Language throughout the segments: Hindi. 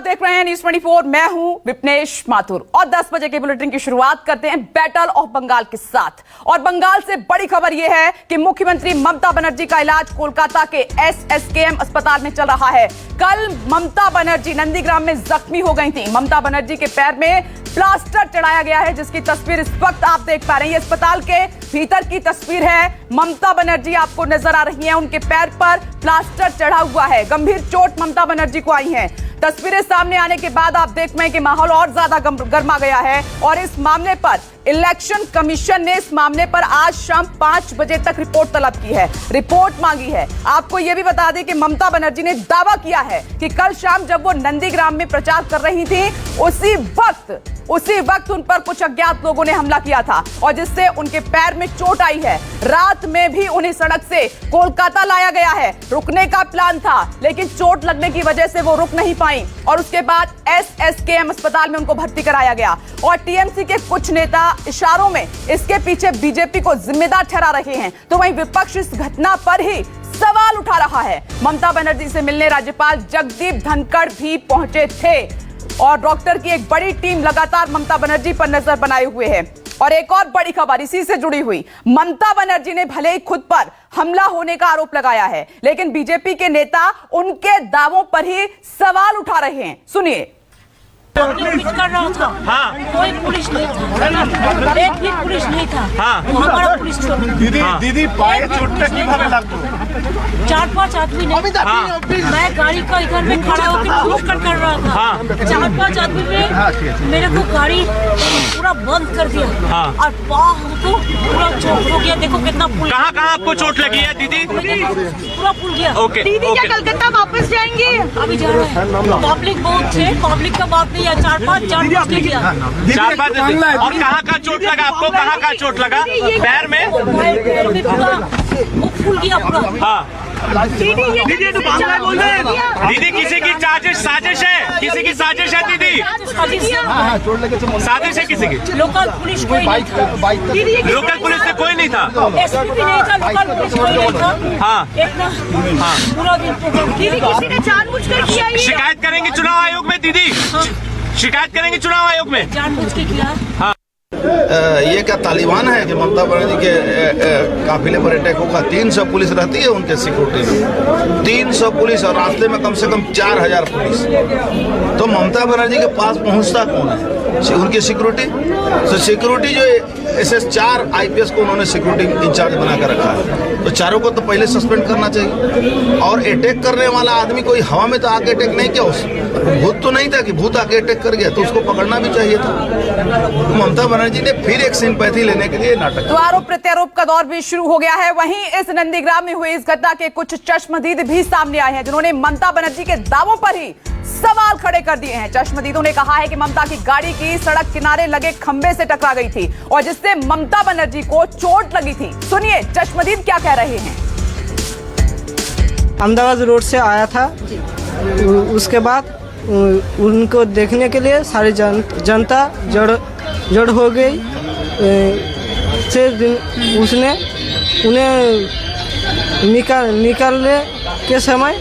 देख रहे हैं न्यूज़ 24। मैं हूं विपनेश माथुर और 10 बजे के बुलेटिन की शुरुआत करते हैं बैटल ऑफ बंगाल के साथ। और बंगाल से बड़ी खबर यह है कि मुख्यमंत्री ममता बनर्जी का इलाज कोलकाता के एसएसकेएम अस्पताल में चल रहा है। कल ममता बनर्जी नंदीग्राम में जख्मी हो गई थी। ममता बनर्जी के पैर में प्लास्टर चढ़ाया गया है, जिसकी तस्वीर इस वक्त आप देख पा रहे हैं। ये अस्पताल के भीतर की तस्वीर है। ममता बनर्जी आपको नजर आ रही हैं, उनके पैर पर प्लास्टर चढ़ा हुआ है। गंभीर चोट ममता बनर्जी को आई है। तस्वीरें सामने आने के बाद आप देख रहे हैं कि माहौल और ज्यादा गर्मा गया है और इस मामले पर इलेक्शन कमीशन ने इस मामले पर आज शाम 5 बजे तक रिपोर्ट तलब की है, रिपोर्ट मांगी है। आपको यह भी बता दें कि ममता बनर्जी ने दावा किया है कि कल शाम जब वो नंदीग्राम में प्रचार कर रही थी, उसी वक्त उन पर कुछ अज्ञात लोगों ने हमला किया था और जिससे उनके पैर में चोट आई है। रात में भी उन्हें सड़क से कोलकाता लाया गया है। रुकने का प्लान था, लेकिन चोट लगने की वजह से वो रुक नहीं पाई और उसके बाद एसएसकेएम अस्पताल में उनको भर्ती कराया गया। और टीएमसी के कुछ नेता इशारों में इसके पीछे बीजेपी को जिम्मेदार ठहरा रहे हैं, तो वहीं विपक्ष इस घटना पर ही सवाल उठा रहा है। ममता बनर्जी से मिलने राज्यपाल जगदीप धनखड़ भी पहुंचे थे और डॉक्टर की एक बड़ी टीम लगातार ममता बनर्जी पर नजर बनाए हुए है। और एक और बड़ी खबर इसी से जुड़ी हुई, ममता बनर्जी ने भले ही खुद पर हमला होने का आरोप लगाया है, लेकिन बीजेपी के नेता उनके दावों पर ही सवाल उठा रहे हैं। सुनिए। कर रहा था। हाँ। कोई पुलिस नहीं था, एक भी पुलिस नहीं था। हाँ। तो हमारा पुलिस दीदी पाए चोटटा কিভাবে লাগলো? 4-5 आदमी ने। हाँ। मैं गाड़ी का इधर में खड़ा होकर रोक कर रहा था। हाँ। 4-5 आदमी ने मेरे को गाड़ी पूरा बंद कर दिया। हाँ। और पाँव हमको पूरा चोट हो गया। देखो कितना पुल। कहाँ आपको चोट लगी है दीदी? पूरा पुल गया। ओके। दीदी क्या कलकत्ता वापस जाएंगे? अभी जा रहे हैं। पब्लिक बहुत थे, पब्लिक का बात नहीं है। 4-5 किया। 4-5 और कहाँ का चोट लगा आपको? कहाँ का चोट लगा? पैर में? पैर में पूरा वो फूल गया पूरा। हाँ। दीदी तो बांग्ला बोल रहे हैं। दीदी किसी की साजिश है, किसी की साजिश है दीदी। साजिश है किसी की? लोकल पुलिस कोई नहीं था। लोकल पुलिस से कोई नहीं था। एसपी भी नहीं था, लोकल पुलिस कोई नहीं था। हाँ। हाँ। पूरा दिन दीदी किसी ने जानबूझकर किया ये। शिकायत करेंगे चुनाव आयोग में दीदी? शिकायत करेंगे चुनाव आयोग में? जानबूझ के किया। हाँ। ये क्या तालिबान है कि ममता बनर्जी के काफिले पर अटैक होगा? 300 पुलिस रहती है उनके सिक्योरिटी में, 300 पुलिस और रास्ते में कम से कम 4000 पुलिस। तो ममता बनर्जी के पास पहुंचता कौन है? उनकी सिक्योरिटी। तो सिक्योरिटी जो SS4 IPS को उन्होंने सिक्योरिटी इंचार्ज बना कर रखा है, तो चारों को तो पहले सस्पेंड करना चाहिए। और अटैक करने वाला आदमी कोई हवा में तो आके अटैक नहीं किया, उस भूत तो नहीं था कि भूत आके अटैक कर गया, तो उसको पकड़ना भी चाहिए था। तो ममता बनर्जी ने फिर एक सिंपैथी लेने के लिए नाटक। तो आरोप प्रत्यारोप का दौर भी शुरू हो गया है। वहीं इस नंदीग्राम में हुई इस घटना के कुछ चश्मदीद भी सामने आए हैं, जिन्होंने ममता बनर्जी के दावों पर ही सवाल खड़े कर दिए हैं। चश्मदीदों ने कहा है कि ममता की गाड़ी की सड़क किनारे लगे खंबे से टकरा गई थी और जिससे ममता बनर्जी को चोट लगी थी। सुनिए चश्मदीद क्या कह रहे हैं। अहमदाबाद रोड से आया था, उसके बाद उनको देखने के लिए सारी जनता जड़ हो गई। से उसने उन्हें निकालने के समय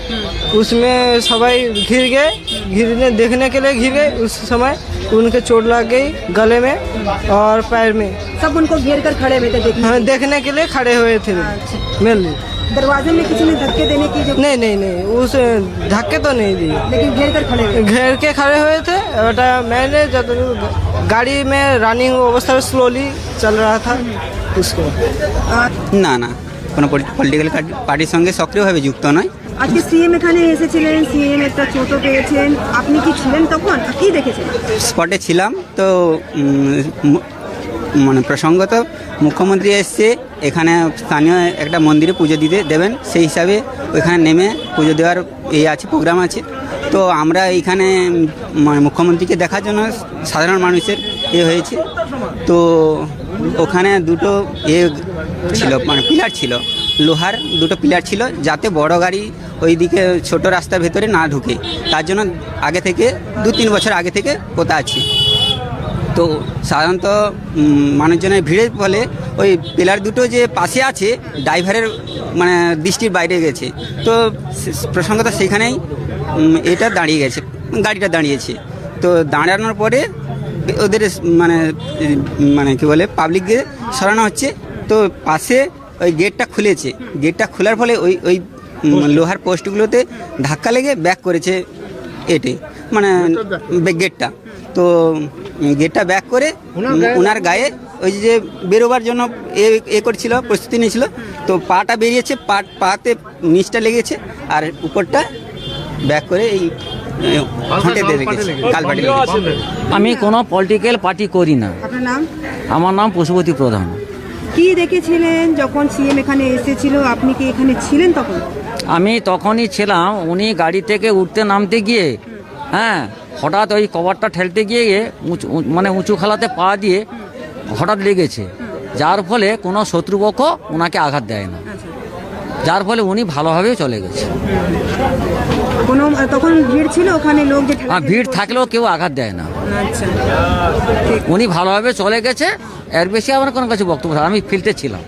उसमें सबाई घिरने देखने के लिए घिर गए। उस समय उनके चोट लग गई गले में और पैर में। सब उनको घेर कर खड़े हुए थे हाँ, देखने के लिए खड़े हुए थे। मेनली दरवाजे में किसी ने धक्के देने की जो नहीं उस धक्के तो नहीं दिए, लेकिन घेर के खड़े हुए थे। बेटा मैंने जब गाड़ी में रनिंग अवस्था में स्लोली चल रहा था उसको না কোনো পলিটিক্যাল পার্টির সঙ্গে সক্রিয়ভাবে যুক্ত নয়। আজকে সিএম এখানে এসেছিলেন, সিএম একটা চোটও পেয়েছেন, আপনি কি ছিলেন তখন? কি দেখেছেন? স্পটে ছিলাম তো মানে প্রসঙ্গত মুখ্যমন্ত্রী এসছে এখানে স্থানীয় একটা মন্দিরে পুজো দেবেন, সেই হিসাবে ওইখানে নেমে পুজো দেওয়ার আছে প্রোগ্রাম আছে। তো আমরা এইখানে মানে মুখ্যমন্ত্রীকে দেখার জন্য সাধারণ মানুষের হয়েছে। তো ওখানে দুটো ছিল মানে পিলার ছিল, লোহার দুটো পিলার ছিল, যাতে বড় গাড়ি ওইদিকে ছোট রাস্তার ভেতরে না ঢুকে, তার জন্য আগে থেকে 2-3 বছর আগে থেকে পোতা আছে। তো সাধারণত মানুষজনের ভিড়ের ফলে ওই পিলার দুটো যে পাশে আছে ড্রাইভারের মানে দৃষ্টির বাইরে গেছে। তো প্রসঙ্গত সেখানেই এটা দাঁড়িয়ে গেছে গাড়িটা দাঁড়িয়েছে। তো দাঁড়ানোর পরে ওদের মানে কি বলে পাবলিককে সরানো হচ্ছে। তো পাশে ওই গেটটা খুলেছে, গেটটা খোলার ফলে ওই লোহার পোস্টগুলোতে ধাক্কা লেগে ব্যাক করেছে এটে মানে গেটটা। তো গেটটা ব্যাক করে ওনার গায়ে ওই যে বেরোবার জন্য এ করছিল, প্রস্তুতি নিয়েছিল। তো পাটা বেরিয়েছে, পাতে নিচটা লেগেছে আর উপরটা ব্যাক করে এই হাঁটে দিয়ে রেখেছে, কালপাটি লেগেছে। আমি কোনো পলিটিক্যাল পার্টি করি না। আপনার নাম? আমার নাম পশুপতি প্রধান। কি দেখেছিলেন যখন সিএম এখানে এসেছিল? আপনি কি এখানে ছিলেন তখন? আমি তখনই ছিলাম, উনি গাড়ি থেকে উঠতে নামতে গিয়ে হঠাৎ ওই কভারটা ঠেলতে গিয়ে উঁচু খালাতে পা দিয়ে হঠাৎ লেগেছে, যার ফলে কোনো শত্রুপক্ষ ওনাকে আঘাত দেয় না, যার ফলে উনি ভালোভাবে চলে গেছে। কোনো তখন ভিড় ছিল ওখানে, লোক যে ভিড় থাকলেও কেউ আঘাত দেয় না। আচ্ছা, উনি ভালোভাবে চলে গেছে, এর বেশি আমার কোনো কাছে বক্তব্য আমি ফিল্ডে ছিলাম।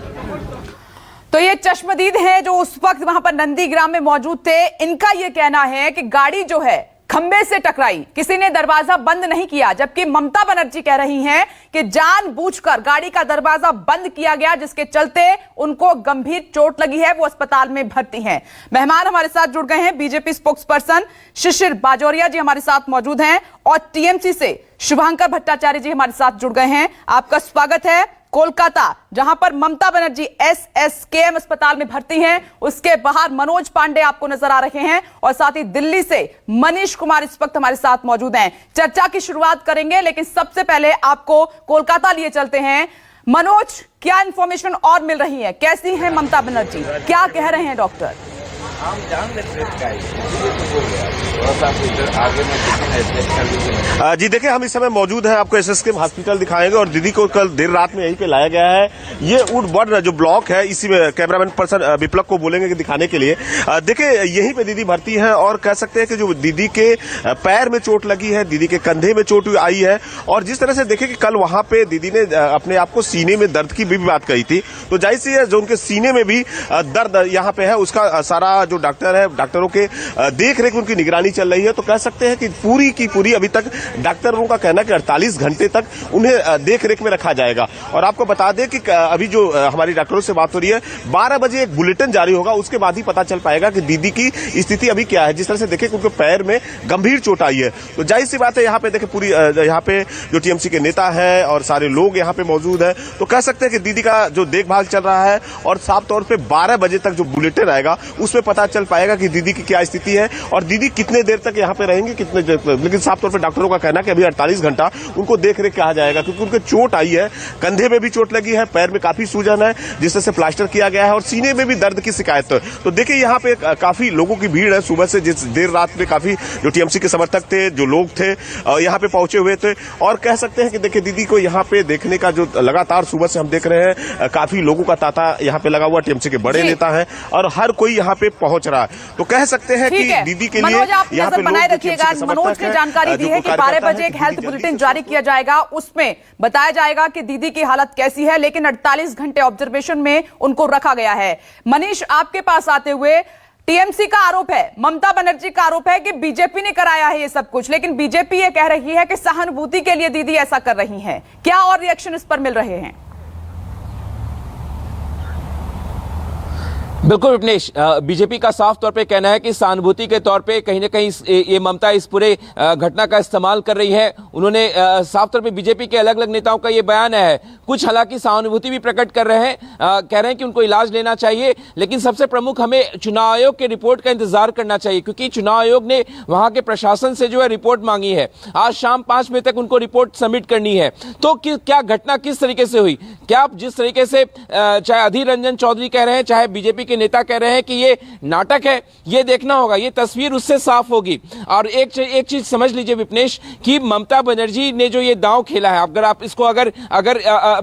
तो ये चश्मदीद हैं जो उस वक्त वहां पर नंदीग्राम में मौजूद थे। इनका ये कहना है कि गाड़ी जो है खंबे से टकराई, किसी ने दरवाजा बंद नहीं किया, जबकि ममता बनर्जी कह रही हैं कि जानबूझकर गाड़ी का दरवाजा बंद किया गया, जिसके चलते उनको गंभीर चोट लगी है, वो अस्पताल में भर्ती हैं। मेहमान हमारे साथ जुड़ गए हैं, बीजेपी स्पोक्स पर्सन शिशिर बाजोरिया जी हमारे साथ मौजूद हैं और टीएमसी से शुभंकर भट्टाचार्य जी हमारे साथ जुड़ गए हैं। आपका स्वागत है। कोलकाता, जहां पर ममता बनर्जी SSKM अस्पताल में भर्ती हैं, उसके बाहर मनोज पांडे आपको नजर आ रहे हैं और साथ ही दिल्ली से मनीष कुमार इस वक्त हमारे साथ मौजूद हैं। चर्चा की शुरुआत करेंगे, लेकिन सबसे पहले आपको कोलकाता लिए चलते हैं। मनोज, क्या इंफॉर्मेशन और मिल रही है? कैसी हैं ममता बनर्जी, क्या कह रहे हैं डॉक्टर? जी देखिए, हम इस समय मौजूद हैं, आपको SSKM हॉस्पिटल दिखाएंगे और दीदी को कल देर रात में यहीं पे लाया गया है। ये वुडवर्ड जो ब्लॉक है, इसी में कैमरामैन पर्सन विप्लव को बोलेंगे कि दिखाने के लिए। देखिए, यहीं पे दीदी भर्ती है और कह सकते हैं कि जो दीदी के पैर में चोट लगी है, दीदी के कंधे में चोट आई है। और जिस तरह से देखे कि कल वहां पे दीदी ने अपने आप को सीने में दर्द की भी बात कही थी, तो जाहिर सी है जो उनके सीने में भी दर्द यहाँ पे है, उसका सारा जो डॉक्टर है, डॉक्टरों के देख रेख उनकी निगरानी चल रही है। तो कह सकते हैं कि पूरी की पूरी अभी तक डॉक्टरों का कहना है कि 48 घंटे तक उन्हें देख रेख में रखा जाएगा। और आपको बता दें कि अभी जो हमारी डॉक्टरों से बात हो रही है, 12 बजे एक बुलेटिन जारी होगा, उसके बाद ही पता चल पाएगा कि दीदी की स्थिति अभी क्या है। जिस तरह से देखें कि उनके पैर में गंभीर चोट आई है, तो जाहिर सी बात है यहाँ पे देखें पूरी यहाँ पे जो टीएमसी के नेता है और सारे लोग यहाँ पे मौजूद है। तो कह सकते हैं कि दीदी का जो देखभाल चल रहा है और साफ तौर पर 12 बजे तक जो बुलेटिन आएगा उसमें पता चल पाएगा कि दीदी की क्या स्थिति है और दीदी कितने देर तक यहाँ पे रहेंगे, कितने देर तक। लेकिन साफ तौर पे डॉक्टरों का कहना है कि अभी 48 घंटा उनको देख रेख कहा जाएगा, क्योंकि उनको चोट आई है, कंधे में भी चोट लगी है, पैर में काफी सूजन है, जिस तरह से प्लास्टर किया गया है और सीने में भी दर्द की शिकायत है। तो देखिए, यहाँ पे काफी लोगों की भीड़ है सुबह से, जिस देर रात में काफी जो टीएमसी के समर्थक थे, जो लोग थे, यहाँ पे पहुंचे हुए थे। और कह सकते हैं कि देखिए, दीदी को यहाँ पे देखने का जो लगातार सुबह से हम देख रहे हैं, काफी लोगों का तांता यहाँ पे लगा हुआ, टीएमसी के बड़े नेता है और हर कोई यहाँ पे पहुंच रहा है। तो कह सकते हैं कि दीदी के लिए यहाँ पे बनाए रखिएगा। मनोज ने जानकारी दी है कि 12 बजे एक हेल्थ बुलेटिन जारी किया जाएगा, उसमें बताया जाएगा कि दीदी की हालत कैसी है, लेकिन 48 घंटे ऑब्जर्वेशन में उनको रखा गया है। मनीष, आपके पास आते हुए, टीएमसी का आरोप है, ममता बनर्जी का आरोप है कि बीजेपी ने कराया है ये सब कुछ, लेकिन बीजेपी ये कह रही है कि सहानुभूति के लिए दीदी ऐसा कर रही हैं। क्या और रिएक्शन इस पर मिल रहे हैं? बिल्कुल विपनेश, बीजेपी का साफ तौर पे कहना है कि सहानुभूति के तौर पे कहीं ना कहीं ये ममता इस पूरे घटना का इस्तेमाल कर रही है। उन्होंने साफ तौर पे बीजेपी के अलग अलग नेताओं का ये बयान है, कुछ हालांकि सहानुभूति भी प्रकट कर रहे हैं, कह रहे हैं कि उनको इलाज लेना चाहिए, लेकिन सबसे प्रमुख हमें चुनाव आयोग के रिपोर्ट का इंतजार करना चाहिए, क्योंकि चुनाव आयोग ने वहां के प्रशासन से जो है रिपोर्ट मांगी है। आज शाम 5 बजे तक उनको रिपोर्ट सबमिट करनी है। तो क्या घटना किस तरीके से हुई, क्या जिस तरीके से चाहे अधीर रंजन चौधरी कह रहे हैं, चाहे बीजेपी नेता कह रहे हैं कि ये नाटक है, ये देखना होगा, ये तस्वीर उससे साफ होगी। और एक चीज समझ लीजिए विपनेश, कि ममता बनर्जी ने जो ये दांव खेला है, अगर आप इसको अगर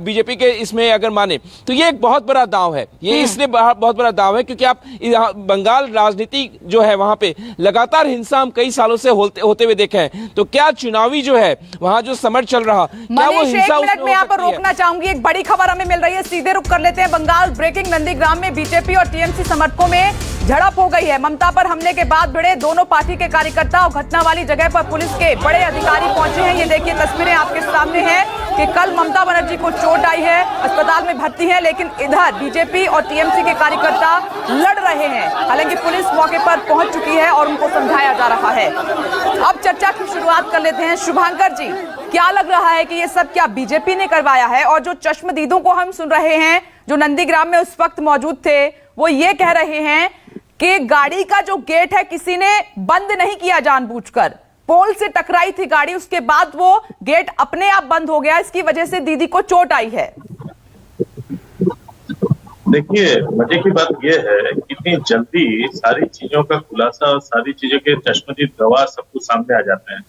बीजेपी के इसमें अगर माने, तो ये एक बहुत बड़ा दांव है। ये इसलिए बहुत बड़ा दांव है क्योंकि आप बंगाल राजनीति जो है वहां पे लगातार हिंसा हम कई सालों से होते हुए देखे हैं। तो क्या चुनावी जो है वहां जो समर चल रहा, क्या वो हिंसा? एक मिनट में यहाँ पर रोकना चाहूंगी, एक बड़ी खबर हमें मिल रही है, सीधे रुक कर लेते हैं। बंगाल ब्रेकिंग, नंदीग्राम में बीजेपी और टीएमसी समर्थकों में झड़प हो गई है। ममता पर हमले के बाद भिड़े दोनों पार्टी के कार्यकर्ता और घटना वाली जगह पर पुलिस के बड़े अधिकारी पहुंचे हैं। ये देखिए तस्वीरें आपके सामने हैं कि कल ममता बनर्जी को चोट आई है, अस्पताल में भर्ती है, लेकिन इधर बीजेपी और टीएमसी के कार्यकर्ता लड़ रहे हैं। हालांकि पुलिस मौके पर पहुंच चुकी है और उनको समझाया जा रहा है। अब चर्चा की शुरुआत कर लेते हैं। शुभांकर जी, क्या लग रहा है कि ये सब क्या बीजेपी ने करवाया है? और जो चश्मदीदों को हम सुन रहे हैं जो नंदीग्राम में उस वक्त मौजूद थे, वो ये कह रहे हैं कि गाड़ी का जो गेट है किसी ने बंद नहीं किया जानबूझकर, पोल से टकराई थी गाड़ी, उसके बाद वो गेट अपने आप बंद हो गया, इसकी वजह से दीदी को चोट आई है। देखिए, मजे की बात यह है कि इतनी जल्दी सारी चीजों का खुलासा और सारी चीजों के चश्मदीद गवाह सब कुछ सामने आ जाते हैं।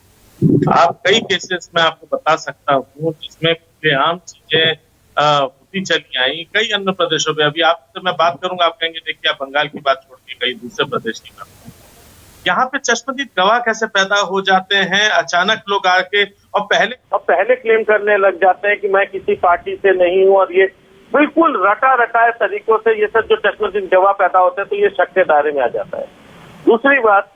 आप कई केसेस में आपको बता सकता हूँ जिसमें खुलेआम चीजें होती चली आई कई अन्य प्रदेशों में। अभी आपसे मैं बात करूंगा, आप कहेंगे देखिए आप बंगाल की बात छोड़ के कई दूसरे प्रदेश की बात। यहाँ पे चश्मदीद गवाह कैसे पैदा हो जाते हैं, अचानक लोग आके और पहले क्लेम करने लग जाते हैं कि मैं किसी पार्टी से नहीं हूँ, और ये बिल्कुल रटा रटाए तरीकों से ये सब जो चश्मदीद गवाह पैदा होते हैं तो ये शक के दायरे में आ जाता है। दूसरी बात,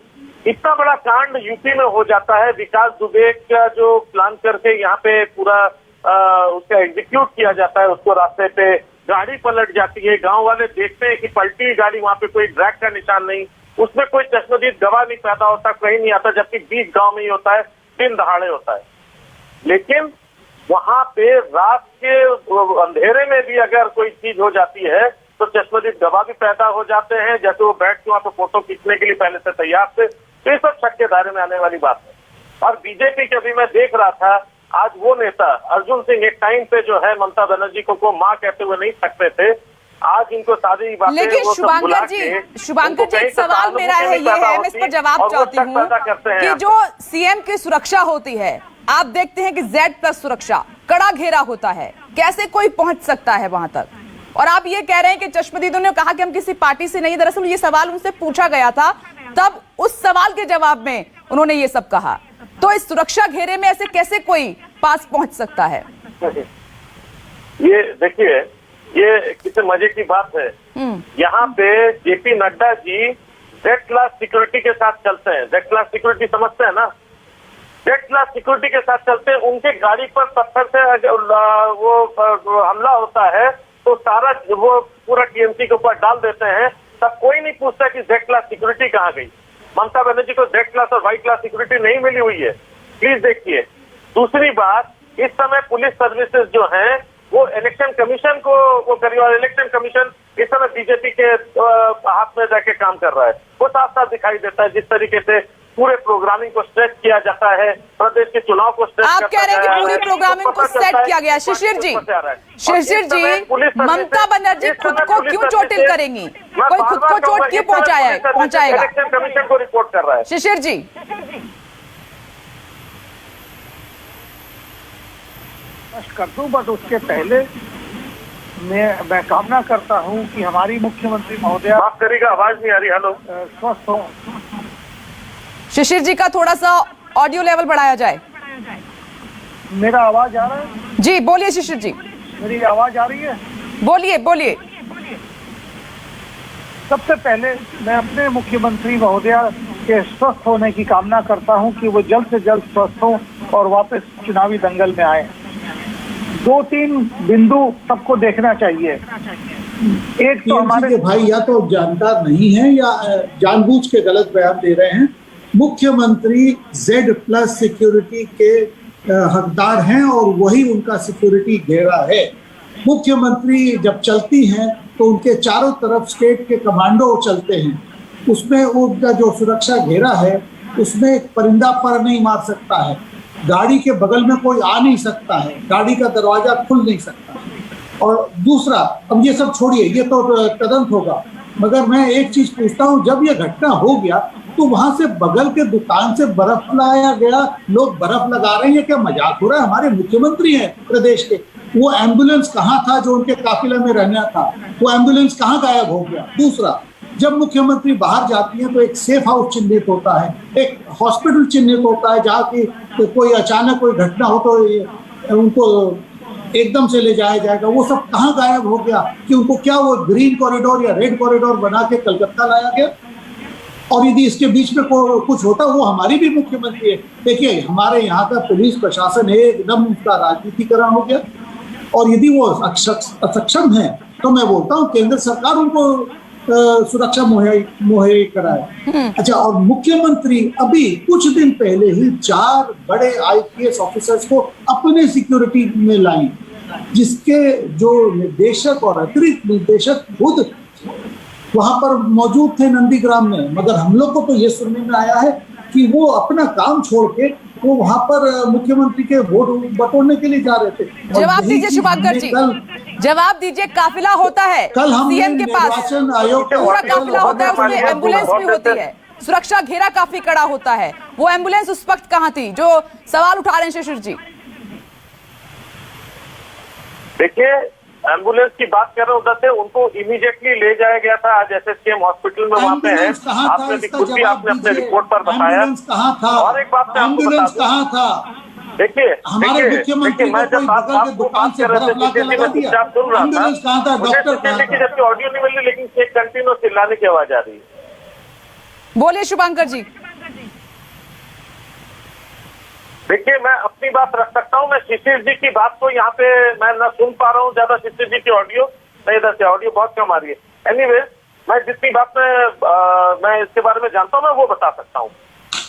इतना बड़ा कांड यूपी में हो जाता है, विकास दुबे का जो प्लान करके यहाँ पे पूरा उसका एग्जीक्यूट किया जाता है, उसको रास्ते पे गाड़ी पलट जाती है, गांव वाले देखते हैं कि पलटी गाड़ी, वहां पे कोई ड्रैग का निशान नहीं, उसमें कोई चश्मदीद गवाह नहीं पैदा होता, कहीं नहीं आता, जबकि बीच गांव में ही होता है, दिन दहाड़े होता है। लेकिन वहां पे रात के अंधेरे में भी अगर कोई चीज हो जाती है तो चश्मदीद गवाह भी पैदा हो जाते हैं, जैसे वो बैठ के वहां पे फोटो खींचने के लिए पहले से तैयार थे। तो ये सब शक के दायरे में आने वाली बात है। और बीजेपी के, अभी मैं देख रहा था, आज वो नेता अर्जुन सिंह एक टाइम पे जो है ममता बनर्जी को मां कहते हुए नहीं सकते थे, आज इनको सारी बातें, लेकिन शुभांकर जी एक सवाल मेरा है, ये है, मैं इस पर जवाब चाहती हूँ कि जो सीएम की सुरक्षा होती है, आप देखते हैं कि Z+ सुरक्षा, कड़ा घेरा होता है, कैसे कोई पहुंच सकता है वहां तक? और आप ये कह रहे हैं कि चश्मदीदों ने कहा कि हम किसी पार्टी से नहीं, दरअसल ये सवाल उनसे पूछा गया था, तब उस सवाल के जवाब में उन्होंने ये सब कहा। तो इस सुरक्षा घेरे में ऐसे कैसे कोई पास पहुंच सकता है? ये देखिए, ये किसी मजे की बात है। यहाँ पे JP Nadda ji Z+ security के साथ चलते हैं। Z+ सिक्योरिटी समझते हैं ना? Z+ सिक्योरिटी के साथ चलते हैं। उनके गाड़ी पर पत्थर से वो हमला होता है तो सारा वो पूरा टीएमसी के ऊपर डाल देते हैं, तब कोई नहीं पूछता कि Z+ सिक्योरिटी कहाँ गई। ममता बनर्जी को Z+ और Y+ सिक्योरिटी नहीं मिली हुई है, प्लीज देखिए। दूसरी बात, इस समय पुलिस सर्विसेज जो हैं वो इलेक्शन कमीशन को वो करी, और इलेक्शन कमीशन इस समय बीजेपी के हाथ में जाके काम कर रहा है। वो साफ साफ दिखाई देता है जिस तरीके से पूरे प्रोग्रामिंग को सेट किया जाता है, प्रदेश के चुनाव को सेट आप कह रहे हैं कि पूरी प्रोग्रामिंग को सेट किया गया। शिशिर जी, ममता बनर्जी खुद को क्यों चोटिल करेंगी? कोई खुद को चोट क्यों पहुंचाएगा? इलेक्शन कमीशन को रिपोर्ट कर रहा है। शिशिर जी, कर दूं, बट उसके पहले मैं कामना करता हूं कि हमारी मुख्यमंत्री महोदय, माफ करिएगा आवाज नहीं आ रही, हेलो, स्वस्थ हो। शिशिर जी का थोड़ा सा ऑडियो लेवल बढ़ाया जाए। मेरा आवाज आ रहा है? जी बोलिए शिशिर जी। मेरी आवाज आ रही है? बोलिए बोलिए। सबसे पहले मैं अपने मुख्यमंत्री महोदया के स्वस्थ होने की कामना करता हूं कि वो जल्द से जल्द स्वस्थ हो और वापस चुनावी दंगल में आए। 2-3 बिंदु सबको देखना चाहिए। एक तो हमारे भाई या तो जानकार नहीं है या जानबूझ के गलत बयान दे रहे हैं। मुख्यमंत्री Z+ सिक्योरिटी के हकदार हैं और वही उनका सिक्योरिटी घेरा है। मुख्यमंत्री जब चलती हैं तो उनके चारों तरफ स्टेट के कमांडो चलते हैं, उसमें उनका जो सुरक्षा घेरा है उसमें एक परिंदा पर नहीं मार सकता है, गाड़ी के बगल में कोई आ नहीं सकता है, गाड़ी का दरवाजा खुल नहीं सकता। और दूसरा, अब ये सब छोड़िए, ये तो तदंत होगा, मगर मैं एक चीज पूछता हूँ, जब ये घटना हो गया तो वहां से बगल के दुकान से बर्फ लाया गया, लोग बर्फ लगा रहे हैं, क्या मजाक हो रहा है? हमारे मुख्यमंत्री हैं प्रदेश के, वो एम्बुलेंस कहाँ था जो उनके काफिले में रहना था? वो एम्बुलेंस कहाँ गायब हो गया? दूसरा, जब मुख्यमंत्री बाहर जाती हैं तो एक सेफ हाउस चिन्हित होता है, एक हॉस्पिटल चिन्हित होता है, जहाँ की तो कोई अचानक कोई घटना हो तो उनको एकदम से ले जाया जाएगा, वो सब कहाँ गायब हो गया? कि उनको क्या वो ग्रीन कॉरिडोर या रेड कॉरिडोर बना के कलकत्ता लाया गया? और यदि इसके बीच में कुछ होता, वो हमारी भी मुख्यमंत्री है। देखिए, हमारे यहाँ का पुलिस प्रशासन एकदम उसका राजनीतिकरण हो गया, और यदि वो अक्षम है तो मैं बोलता हूँ केंद्र सरकार उनको सुरक्षा मुहैया कराए। अच्छा, और मुख्यमंत्री अभी कुछ दिन पहले ही 4 बड़े IPS ऑफिसर्स को अपने सिक्योरिटी में लाई, जिसके जो निदेशक और अतिरिक्त निदेशक खुद वहां पर मौजूद थे नंदीग्राम में। मगर हम लोग को तो ये सुनने में आया है कि वो अपना काम छोड़ के वो वहां पर मुख्यमंत्री के वोट बटोरने के लिए जा रहे थे। जवाब दीजिए शुभांकर जी, जवाब दीजिए। काफिला होता है कल हम सीएम के पास, निर्वाचन आयोग पूरा काफिला होता है, उसमें एम्बुलेंस भी होती है, सुरक्षा घेरा काफी कड़ा होता है। वो एम्बुलेंस उस वक्त कहाँ थी जो सवाल उठा रहे हैं शिशिर जी? देखिए, एम्बुलेंस की बात कर रहे हैं, उधर से उनको इमीडिएटली ले जाया गया था। आज SSKM हॉस्पिटल में वहाँ पे है, आपने भी खुद भी आपने अपने रिपोर्ट पर बताया। और एक बात मैं आपको बता दूं, देखिए मैं जब आपको बात कर रहे थे सीसीटीवी में चुपचाप सुन रहा था, मुझे सीसीटीवी की जबकि ऑडियो नहीं मिल रही, लेकिन एक कंटिन्यू चिल्लाने की आवाज आ रही है। बोलिए शुभांकर जी। देखिए, मैं अपनी बात रख सकता हूँ, मैं शिशिर जी की बात को यहाँ पे मैं न सुन पा रहा हूँ ज्यादा शिशिर जी की ऑडियो, नहीं इधर से ऑडियो बहुत कम आ रही है। एनीवे, मैं जितनी बात मैं इसके बारे में जानता हूँ मैं वो बता सकता हूँ।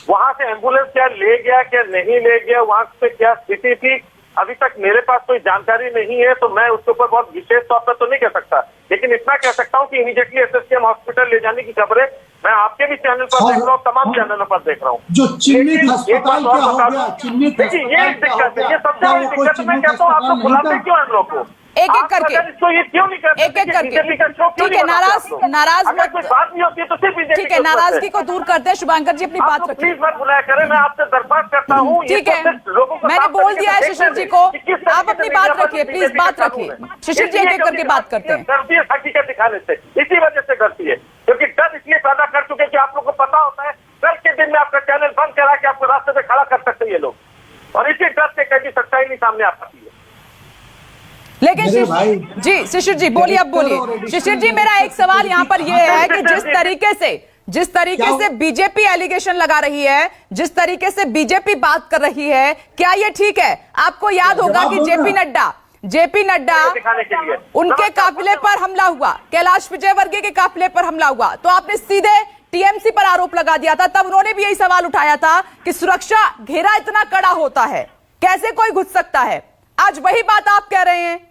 वहां से एम्बुलेंस क्या ले गया क्या नहीं ले गया, वहां पे क्या स्थिति थी, अभी तक मेरे पास कोई जानकारी नहीं है, तो मैं उसके ऊपर बहुत विशेष तौर पर तो नहीं कह सकता, लेकिन इतना कह सकता हूँ कि इमीडिएटली SSKM हॉस्पिटल ले जाने की खबरें मैं आपके भी चैनल पर देख रहा हूँ, तमाम चैनलों पर देख रहा हूँ। जो चिन्हित अस्पताल क्या हो गया, चिन्हित देखिए ये दिक्कत है, ये सबसे बड़ी दिक्कत है। मैं कहता हूँ आप लोग बुलाते क्यों हम लोग को एक एक करके, इसको ये क्यों नहीं करते? एक एक करके, ठीक है, नाराज अगर कोई बात नहीं होती है तो सिर्फ ठीक है, नाराजगी को दूर करते हैं। शुभांकर जी अपनी बात रखिए, प्लीज मत बुलाया करें, मैं आपसे दरख्वास्त करता हूँ। ठीक है, मैंने बोल दिया है शिशिर जी को, आप अपनी बात रखिए, प्लीज बात रखिए। शिशिर जी एक एक करके बात करते हैं। डरती है हकीकत दिखाने से, इसी वजह से डरती है, क्योंकि डर इसलिए पैदा कर चुके कि आप लोग को पता होता है कल के दिन में आपका चैनल बंद करा के आपको रास्ते पे खड़ा कर सकते हैं ये लोग, और इसी डर से कभी सच्चाई नहीं सामने आ सकती है। लेकिन जी शिशिर जी बोलिए, अब बोलिए शिशिर जी। मेरा एक सवाल यहाँ पर यह है कि जिस तरीके से बीजेपी एलिगेशन लगा रही है, जिस तरीके से बीजेपी बात कर रही है, क्या ये ठीक है? आपको याद होगा कि जेपी नड्डा उनके काफिले पर हमला हुआ, कैलाश विजयवर्गीय के काफिले पर हमला हुआ, तो आपने सीधे टीएमसी पर आरोप लगा दिया था। तब उन्होंने भी यही सवाल उठाया था कि सुरक्षा घेरा इतना कड़ा होता है, कैसे कोई घुस सकता है? आज वही बात आप कह रहे हैं।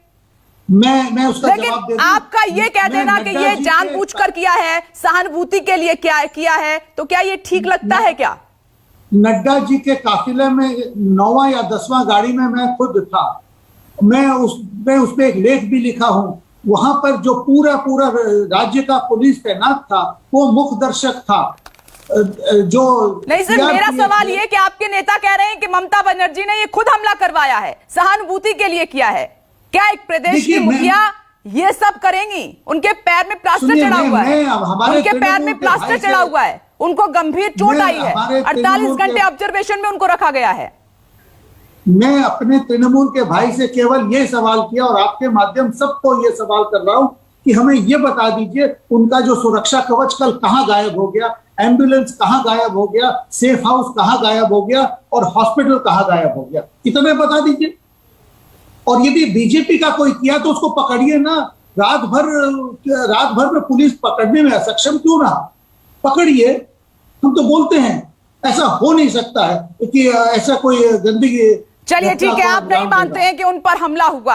मैं उसका लेकिन जवाब दे दूं। आपका ये कह देना कि ये जानबूझकर किया है, सहानुभूति के लिए क्या किया है, तो क्या ये ठीक लगता है क्या? नड्डा जी के काफिले में 9वां या 10वां गाड़ी में मैं खुद था, मैं उस पे एक लेख भी लिखा हूं। वहां पर जो पूरा राज्य का पुलिस तैनात था वो मुख्य दर्शक था। जो नहीं सर, मेरा सवाल ये कि आपके नेता कह रहे हैं कि ममता बनर्जी ने ये खुद हमला करवाया है, सहानुभूति के लिए किया है। क्या एक प्रदेश की मुखिया ये सब करेंगी? उनके पैर में प्लास्टर चढ़ा हुआ है, उनके पैर में प्लास्टर चढ़ा हुआ है, उनको गंभीर चोट आई है, 48 घंटे ऑब्जर्वेशन में उनको रखा गया है। मैं अपने तृणमूल के भाई से केवल ये सवाल किया, और आपके माध्यम सबको ये सवाल कर रहा हूं कि हमें ये बता दीजिए उनका जो सुरक्षा कवच कल कहां गायब हो गया, एम्बुलेंस कहां गायब हो गया, सेफ हाउस कहां गायब हो गया, और हॉस्पिटल कहां गायब हो गया, इतना बता दीजिए। और यदि बीजेपी का कोई किया तो उसको पकड़िए ना। रात भर में पुलिस पकड़ने में असक्षम क्यों रहा? पकड़िए। हम तो बोलते हैं ऐसा हो नहीं सकता है कि ऐसा कोई गंदगी। चलिए ठीक है, आप नहीं मानते हैं कि उन पर हमला हुआ।